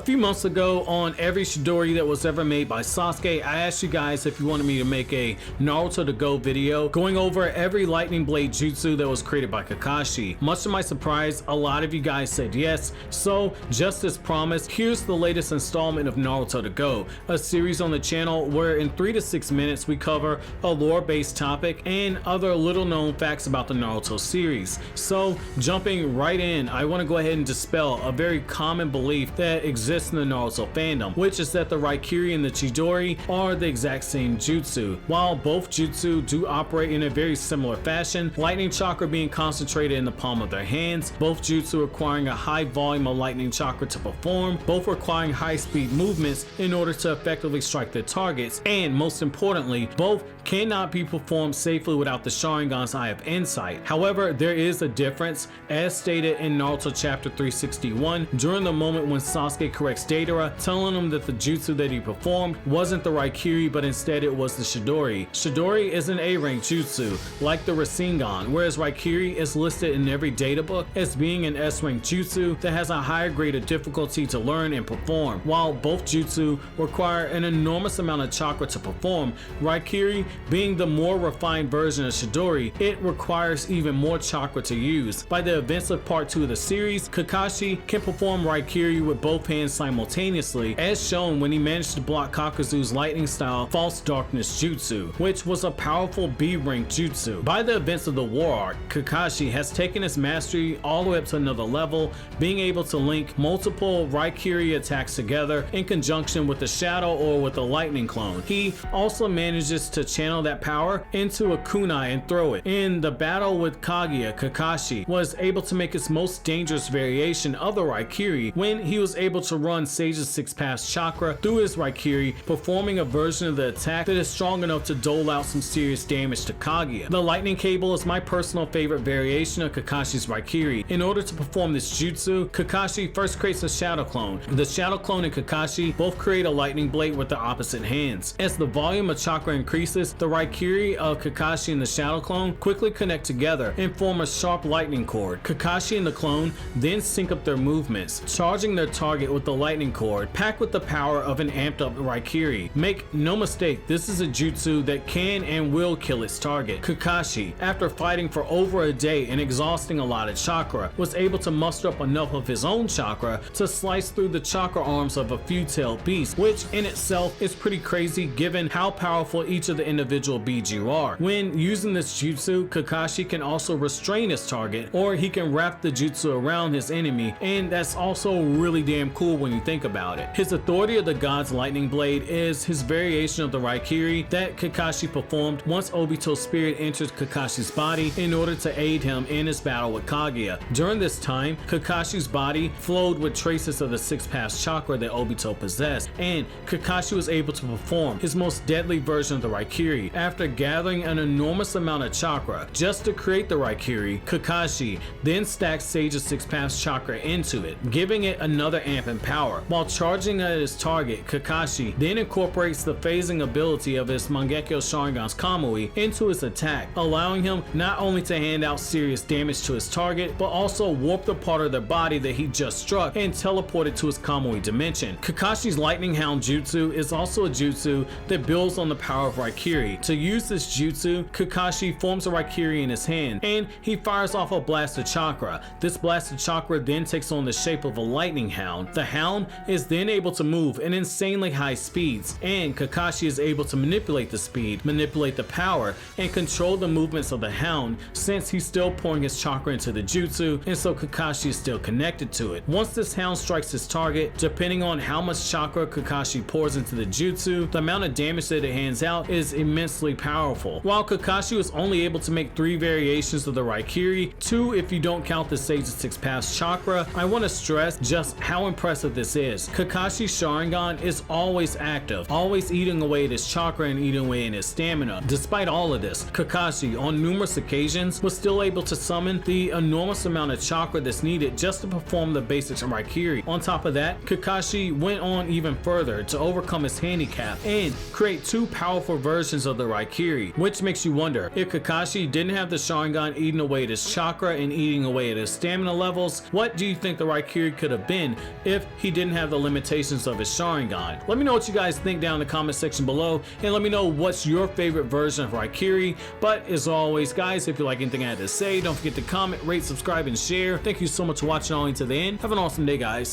few months ago on every Chidori that was ever made by Sasuke, I asked you guys if you wanted me to make a Naruto To Go video going over every lightning blade jutsu that was created by Kakashi. Much to my surprise, a lot of you guys said yes, so just as promised, here's the latest installment of Naruto To Go, a series on the channel where in 3 to 6 minutes we cover a lore-based topic and other little known facts about the Naruto series. So jumping right in, I want to go ahead and dispel a very common belief that exists in the Naruto fandom, which is that the Raikiri and the Chidori are the exact same jutsu. While both jutsu do operate in a very similar fashion, lightning chakra being concentrated in the palm of their hands, both jutsu requiring a high volume of lightning chakra to perform, both requiring high speed movements in order to effectively strike their targets, and most importantly, both cannot be performed safely without the Sharingan's Eye of Insight. However, there is a difference, as stated in Naruto chapter 361, during the moment when Sasuke corrects Deidara, telling him that the jutsu that he performed wasn't the Raikiri but instead it was the Chidori. Chidori is an A-rank jutsu, like the Rasengan, whereas Raikiri is listed in every data book as being an S-rank jutsu that has a higher grade of difficulty to learn and perform. While both jutsu require an enormous amount of chakra to perform, Raikiri being the more refined version of Chidori, it requires even more chakra to use. By the events of part 2 of the series, Kakashi can perform Raikiri with both hands simultaneously, as shown when he managed to block Kakuzu's lightning style False Darkness Jutsu, which was a powerful B-rank jutsu. By the events of the war arc, Kakashi has taken his mastery all the way up to another level, being able to link multiple Raikiri attacks together in conjunction with the shadow or with a lightning clone. He also manages to channel that power into a kunai and throw it. In the battle with Kaguya, Kakashi was able to make his most dangerous variation of the Raikiri when he was able to run Sage's 6-pass chakra through his Raikiri, performing a version of the attack that is strong enough to dole out some serious damage to Kaguya. The lightning cable is my personal favorite variation of Kakashi's Raikiri. In order to perform this jutsu, Kakashi first creates a shadow clone. The shadow clone and Kakashi both create a lightning blade with their opposite hands. As the volume of chakra increases, the Raikiri of Kakashi and the shadow clone quickly connect together and form a sharp lightning cord. Kakashi and the clone then sync up their movements, charging their target with the lightning cord packed with the power of an amped up Raikiri. Make no mistake, this is a jutsu that can and will kill its target. Kakashi, after fighting for over a day and exhausting a lot of chakra, was able to muster up enough of his own chakra to slice through the chakra arms of a few-tailed beast, which in itself is pretty crazy given how powerful each of the individual Biju are. When using this jutsu, Kakashi can also restrain his target, or he can wrap the jutsu around his enemy, and that's also really damn cool when you think about it. His Authority of the Gods lightning blade is his variation of the Raikiri that Kakashi performed once Obito's spirit entered Kakashi's body in order to aid him in his battle with Kaguya. During this time, Kakashi's body flowed with traces of the 6-pass chakra that Obito possessed, and Kakashi was able to perform his most deadly version of the Raikiri. After gathering an enormous amount of chakra just to create the Raikiri, Kakashi then stacks Sage's 6-pass chakra into it, giving it another amp in power. While charging at his target, Kakashi then incorporates the phasing ability of his Mangekyo Sharingan's Kamui into his attack, allowing him not only to hand out serious damage to his target, but also warp the part of their body that he just struck and teleport it to his Kamui dimension. Kakashi's Lightning Hound jutsu is also a jutsu that builds on the power of Raikiri. To use this jutsu, Kakashi forms a Raikiri in his hand, and he fires off a blast of chakra. This blast of chakra then takes on the shape of a lightning hound. The hound is then able to move at insanely high speeds, and Kakashi is able to manipulate the speed, manipulate the power, and control the movements of the hound since he's still pouring his chakra into the jutsu, and so Kakashi is still connected to it. Once this hound strikes his target, depending on how much chakra Kakashi pours into the jutsu, the amount of damage that it hands out is immensely powerful. While Kakashi was only able to make 3 variations of the Raikiri, 2 if you don't count the Sage's 6-pass chakra, I want to stress just how impressive this is. Kakashi's Sharingan is always active, always eating away at his chakra and eating away at his stamina. Despite all of this, Kakashi on numerous occasions was still able to summon the enormous amount of chakra that's needed just to perform the basics of Raikiri. On top of that, Kakashi went on even further to overcome his handicap and create 2 powerful versions of the Raikiri, which makes you wonder, if Kakashi didn't have the Sharingan eating away at his chakra and eating away at his stamina levels, what do you think the Raikiri could have been if he didn't have the limitations of his Sharingan. Let me know what you guys think down in the comment section below, and let me know what's your favorite version of Raikiri. But as always guys, if you like anything I had to say, don't forget to comment, rate, subscribe, and share. Thank you so much for watching all the way to the end. Have an awesome day guys.